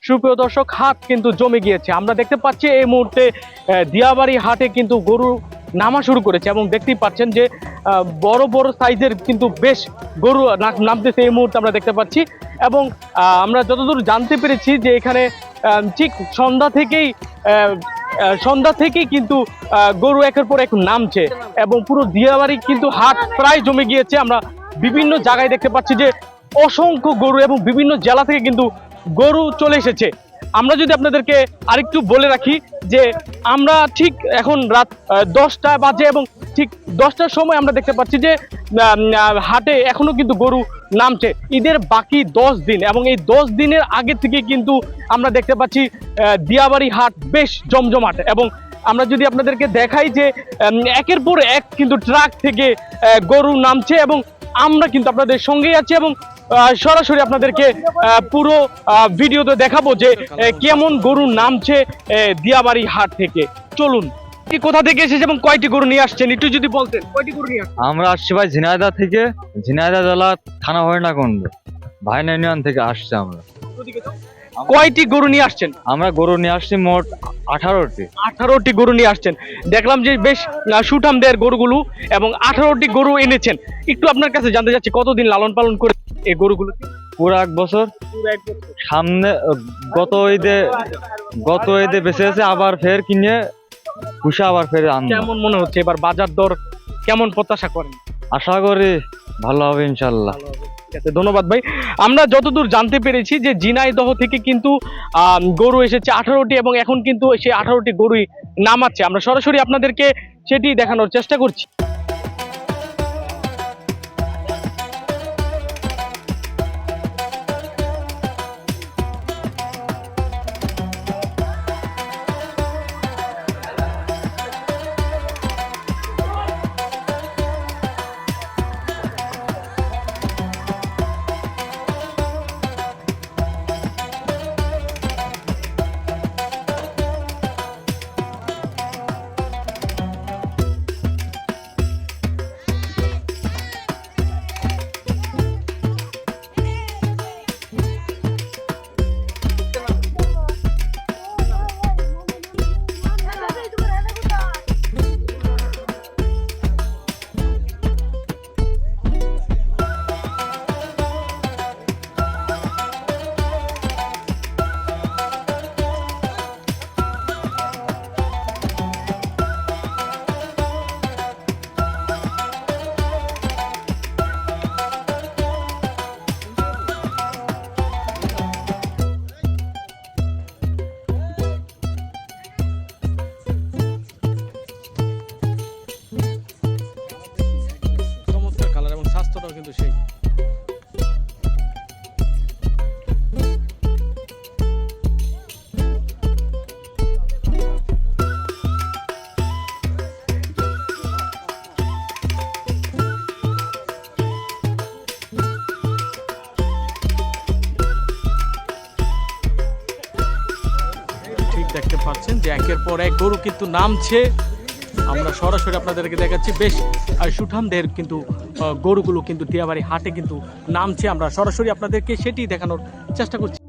সুপ্রিয় দর্শক, হাট কিন্তু জমে গিয়েছে। আমরা দেখতে পাচ্ছি এই মুহূর্তে দিয়াবাড়ি হাটে কিন্তু গরু নামা শুরু করেছে এবং দেখতেই পাচ্ছেন যে বড় বড় সাইজের কিন্তু বেশ গরু নামতেছে এই মুহূর্তে আমরা দেখতে পাচ্ছি। এবং আমরা যতদূর জানতে পেরেছি যে এখানে ঠিক সন্ধ্যা থেকেই কিন্তু গরু একের পর এক নামছে এবং পুরো দিয়াবাড়ি কিন্তু হাট প্রায় জমে গিয়েছে। আমরা বিভিন্ন জায়গায় দেখতে পাচ্ছি যে অসংখ্য গরু এবং বিভিন্ন জেলা থেকে কিন্তু গরু চলে এসেছে। আমরা যদি আপনাদেরকে আরেকটু বলে রাখি যে আমরা ঠিক এখন রাত 10টা বাজে এবং ঠিক 10টার সময় আমরা দেখতে পাচ্ছি যে হাটে এখনো কিন্তু গরু নামছে। ঈদের বাকি 10 দিন এবং এই 10 দিনের আগে থেকে কিন্তু আমরা দেখতে পাচ্ছি দিয়াবাড়ি হাট বেশ জমজমাট। এবং আমরা যদি আপনাদেরকে দেখাই যে একের পর এক কিন্তু ট্রাক থেকে গরু নামছে এবং আমরা কিন্তু আপনাদের সঙ্গেই আছি এবং সরাসরি আপনাদেরকে পুরো ভিডিওতে দেখাবো যে কেমন গরু নামছে দিয়াবাড়ি হাট থেকে। চলুন, কোথা থেকে এসেছে এবং কয়টি গরু নিয়ে আসছেন একটু যদি বলতেন। কয়টি গরু নিয়ে আসছেন? আমরা আসছি ভাই ঝিনাইদহ থেকে, ঝিনাইদহ জেলা থানা হরিণাকুণ্ড ভাইনা ইউনিয়ন থেকে আসছি আমরা। কয়টি গরু নিয়ে আসছেন? আমরা গরু নিয়ে আসছি মোট 18টি। 18টি গরু নিয়ে আসছেন। দেখলাম যে বেশ সুঠাম দেয়ের গরুগুলো এবং 18টি গরু এনেছেন। একটু আপনার কাছে জানতে চাচ্ছি কতদিন লালন পালন করে এই গরুগুলো? পুরো 1 বছর। সামনে গত ঈদে বেঁচে আছে, আবার ফের কিনে পুষে আবার ফের আনবো। কেমন মনে হচ্ছে এবার বাজার দর কেমন প্রত্যাশা করেন? আশা করি ভালো হবে ইনশাল্লাহ। ধন্যবাদ ভাই। আমরা যতদূর জানতে পেরেছি যে ঝিনাইদহ থেকে কিন্তু গরু এসেছে 18টি এবং এখন কিন্তু সেই 18টি গরুই নামাচ্ছে। আমরা সরাসরি আপনাদেরকে সেটি দেখানোর চেষ্টা করছি। কিন্তু সেই ঠিক দেখতে পাচ্ছেন যে একের পর এক গরু কিন্তু নামছে। আমরা সরাসরি আপনাদেরকে দেখাচ্ছি বেশ সুঠাম দেহের কিন্তু গরুগুলো কিন্তু দিয়াবাড়ি হাটে কিন্তু নামছে। আমরা সরাসরি আপনাদেরকে সেটি দেখানোর চেষ্টা করছি।